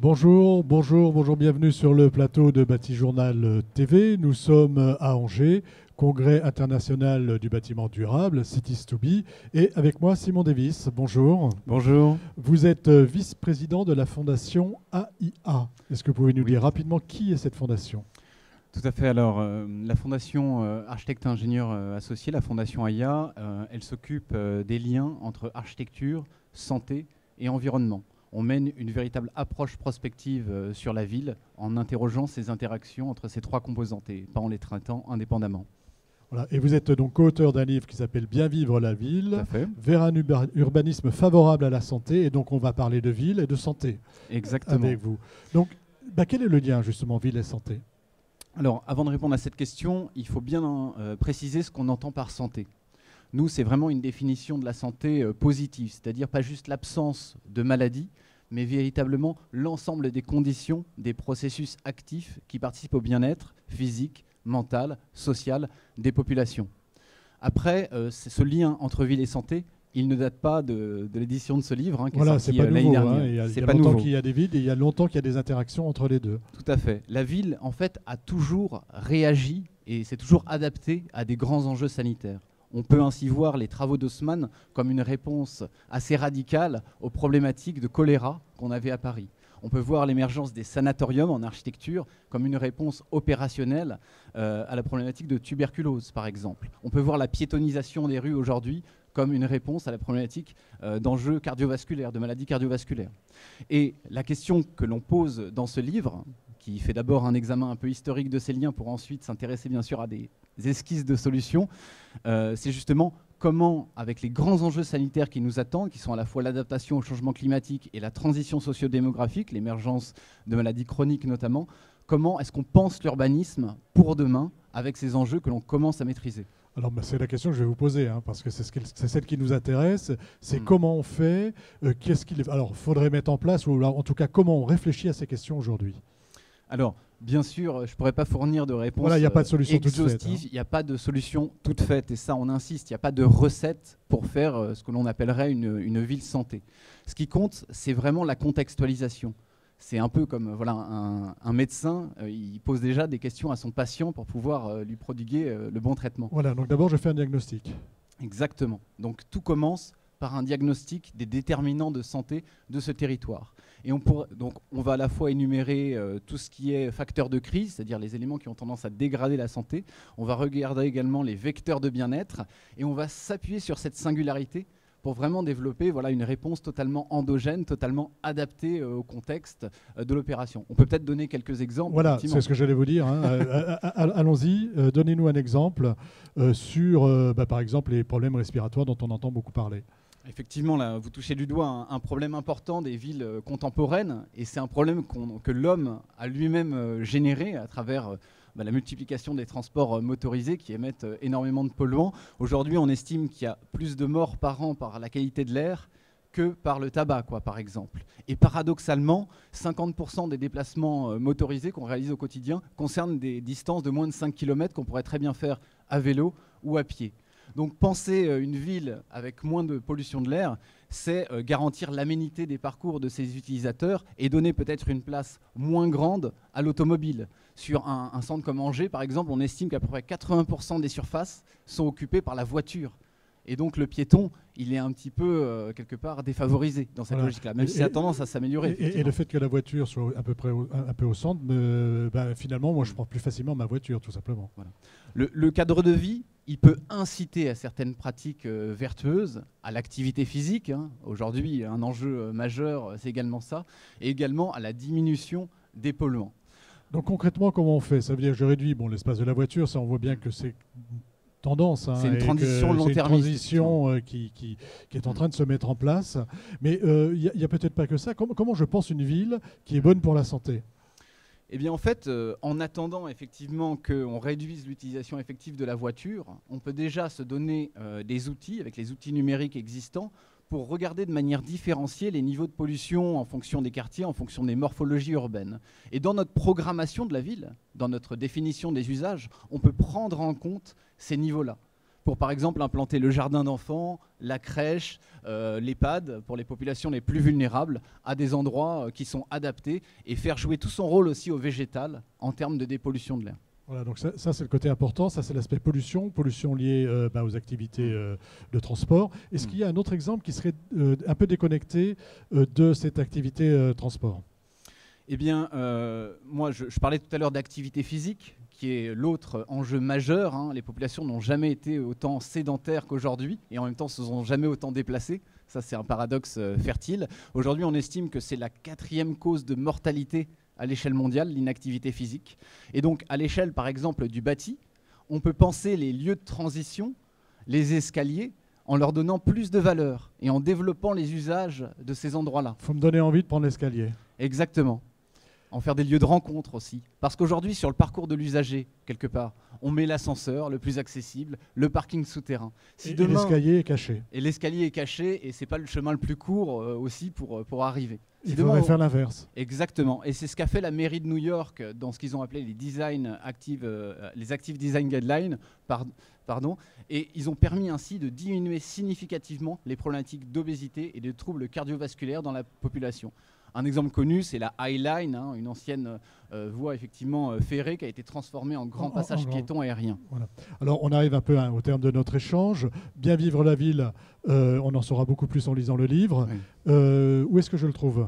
Bonjour, bienvenue sur le plateau de Bâti-Journal TV. Nous sommes à Angers, congrès international du bâtiment durable, Cities to Be, et avec moi Simon Davis. Bonjour. Bonjour. Vous êtes vice-président de la fondation AIA. Est-ce que vous pouvez nous dire rapidement qui est cette fondation ? Tout à fait. Alors, la fondation Architectes-Ingénieurs Associés, la fondation AIA, elle s'occupe des liens entre architecture, santé et environnement. On mène une véritable approche prospective sur la ville en interrogeant ces interactions entre ces trois composantes et pas en les traitant indépendamment. Voilà. Et vous êtes donc co-auteur d'un livre qui s'appelle Bien vivre la ville, vers un urbanisme favorable à la santé. Et donc on va parler de ville et de santé. Exactement. Avec vous. Donc quel est le lien justement ville et santé ? Alors avant de répondre à cette question, il faut bien préciser ce qu'on entend par santé. Nous, c'est vraiment une définition de la santé positive, c'est-à-dire pas juste l'absence de maladie, mais véritablement l'ensemble des conditions, des processus actifs qui participent au bien-être physique, mental, social des populations. Après, ce lien entre ville et santé, il ne date pas de l'édition de ce livre, qui est sorti l'année dernière. Il y a longtemps qu'il y a des villes et il y a longtemps qu'il y a des interactions entre les deux. Tout à fait. La ville, en fait, a toujours réagi et s'est toujours adaptée à des grands enjeux sanitaires. On peut ainsi voir les travaux d'Haussmann comme une réponse assez radicale aux problématiques de choléra qu'on avait à Paris. On peut voir l'émergence des sanatoriums en architecture comme une réponse opérationnelle à la problématique de tuberculose, par exemple. On peut voir la piétonisation des rues aujourd'hui comme une réponse à la problématique d'enjeux cardiovasculaires, de maladies cardiovasculaires. Et la question que l'on pose dans ce livre, qui fait d'abord un examen un peu historique de ces liens pour ensuite s'intéresser bien sûr à des esquisses de solutions, c'est justement comment, avec les grands enjeux sanitaires qui nous attendent, qui sont à la fois l'adaptation au changement climatique et la transition socio-démographique, l'émergence de maladies chroniques notamment, comment est-ce qu'on pense l'urbanisme pour demain avec ces enjeux que l'on commence à maîtriser ? Alors c'est la question que je vais vous poser, parce que c'est celle qui nous intéresse, c'est comment on fait, alors il faudrait mettre en place, ou en tout cas comment on réfléchit à ces questions aujourd'hui. Alors, bien sûr, je ne pourrais pas fournir de réponse il n'y a pas de solution exhaustive, toute faite. Il n'y a pas de solution toute faite, et ça on insiste, il n'y a pas de recette pour faire ce que l'on appellerait une ville santé. Ce qui compte, c'est vraiment la contextualisation. C'est un peu comme un médecin, il pose déjà des questions à son patient pour pouvoir lui prodiguer le bon traitement. Voilà, donc d'abord je fais un diagnostic. Exactement. Donc tout commence par un diagnostic des déterminants de santé de ce territoire. Et donc on va à la fois énumérer tout ce qui est facteur de crise, c'est-à-dire les éléments qui ont tendance à dégrader la santé. On va regarder également les vecteurs de bien-être et on va s'appuyer sur cette singularité pour vraiment développer une réponse totalement endogène, totalement adaptée au contexte de l'opération. On peut peut-être donner quelques exemples. Voilà, c'est ce que j'allais vous dire. Allons-y, donnez-nous un exemple sur, par exemple, les problèmes respiratoires dont on entend beaucoup parler. Effectivement, là, vous touchez du doigt un problème important des villes contemporaines, et c'est un problème que l'homme a lui-même généré à travers la multiplication des transports motorisés qui émettent énormément de polluants. Aujourd'hui, on estime qu'il y a plus de morts par an par la qualité de l'air que par le tabac, par exemple. Et paradoxalement, 50% des déplacements motorisés qu'on réalise au quotidien concernent des distances de moins de 5 km qu'on pourrait très bien faire à vélo ou à pied. Donc penser une ville avec moins de pollution de l'air, c'est garantir l'aménité des parcours de ses utilisateurs et donner peut-être une place moins grande à l'automobile. Sur un centre comme Angers, par exemple, on estime qu'à peu près 80% des surfaces sont occupées par la voiture. Et donc le piéton, il est un petit peu, quelque part, défavorisé dans cette logique-là, même si ça a tendance à s'améliorer. Et le fait que la voiture soit à peu près un peu au centre, finalement, moi je prends plus facilement ma voiture, tout simplement. Voilà. Le cadre de vie, il peut inciter à certaines pratiques vertueuses, à l'activité physique. Aujourd'hui, un enjeu majeur, c'est également ça, et également à la diminution des polluants. Donc concrètement, comment on fait ? Ça veut dire que je réduis l'espace de la voiture, ça on voit bien que c'est tendance. C'est une transition long-termiste. C'est une transition qui est en train de se mettre en place. Mais il n'y a peut-être pas que ça. Comment je pense une ville qui est bonne pour la santé ? Eh bien, en fait, en attendant effectivement qu'on réduise l'utilisation effective de la voiture, on peut déjà se donner des outils, avec les outils numériques existants, pour regarder de manière différenciée les niveaux de pollution en fonction des quartiers, en fonction des morphologies urbaines. Et dans notre programmation de la ville, dans notre définition des usages, on peut prendre en compte ces niveaux-là. pour par exemple implanter le jardin d'enfants, la crèche, l'EHPAD pour les populations les plus vulnérables à des endroits qui sont adaptés et faire jouer tout son rôle aussi au végétal en termes de dépollution de l'air. Voilà, donc ça c'est le côté important, ça c'est l'aspect pollution liée aux activités de transport. Est-ce qu'il y a un autre exemple qui serait un peu déconnecté de cette activité transport? Eh bien, moi je parlais tout à l'heure d'activité physique, qui est l'autre enjeu majeur. Hein. Les populations n'ont jamais été autant sédentaires qu'aujourd'hui et en même temps se sont jamais autant déplacées. Ça c'est un paradoxe fertile. Aujourd'hui on estime que c'est la 4e cause de mortalité à l'échelle mondiale, l'inactivité physique. Et donc, à l'échelle, par exemple, du bâti, on peut penser les lieux de transition, les escaliers, en leur donnant plus de valeur et en développant les usages de ces endroits-là. Il faut me donner envie de prendre l'escalier. Exactement. En faire des lieux de rencontre aussi. Parce qu'aujourd'hui, sur le parcours de l'usager, quelque part, on met l'ascenseur le plus accessible, le parking souterrain. Et l'escalier est caché. Et l'escalier est caché, et ce n'est pas le chemin le plus court aussi pour arriver. Il faudrait faire l'inverse. Exactement. Et c'est ce qu'a fait la mairie de New York dans ce qu'ils ont appelé les Active Design Guidelines. Et ils ont permis ainsi de diminuer significativement les problématiques d'obésité et de troubles cardiovasculaires dans la population. Un exemple connu, c'est la High Line, hein, une ancienne voie effectivement ferrée qui a été transformée en grand passage piéton aérien. Voilà. Alors on arrive un peu au terme de notre échange. Bien vivre la ville, on en saura beaucoup plus en lisant le livre. Oui. Où est-ce que je le trouve ?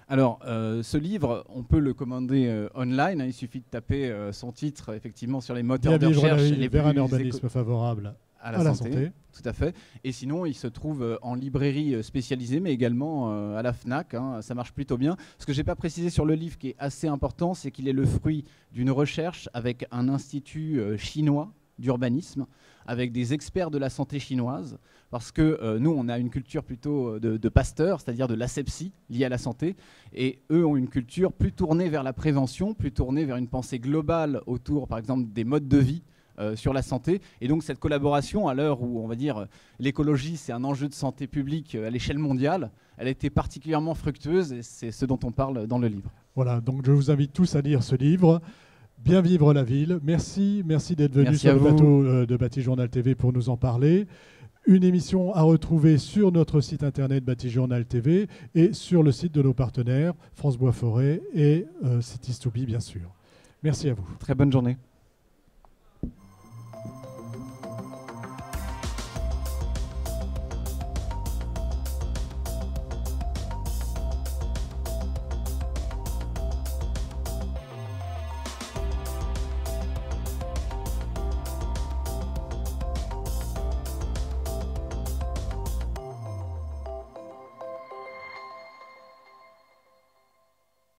Alors, ce livre, on peut le commander online. Hein, il suffit de taper son titre effectivement sur les moteurs de recherche. Bien vivre la ville vers un urbanisme favorable. À la santé, tout à fait. Et sinon, il se trouve en librairie spécialisée, mais également à la FNAC. Hein, ça marche plutôt bien. Ce que je n'ai pas précisé sur le livre, qui est assez important, c'est qu'il est le fruit d'une recherche avec un institut chinois d'urbanisme, avec des experts de la santé chinoise, parce que nous, on a une culture plutôt de pasteurs, c'est-à-dire de l'asepsie liée à la santé, et eux ont une culture plus tournée vers la prévention, plus tournée vers une pensée globale autour, par exemple, des modes de vie, sur la santé. Et donc cette collaboration, à l'heure où on va dire l'écologie c'est un enjeu de santé publique à l'échelle mondiale, elle a été particulièrement fructueuse et c'est ce dont on parle dans le livre. Voilà, donc je vous invite tous à lire ce livre. Bien vivre la ville. Merci d'être venu sur le plateau de Bâti-Journal TV pour nous en parler. Une émission à retrouver sur notre site internet Bâti-Journal TV et sur le site de nos partenaires France Bois Forêt et Cities2Be bien sûr. Merci à vous. Très bonne journée.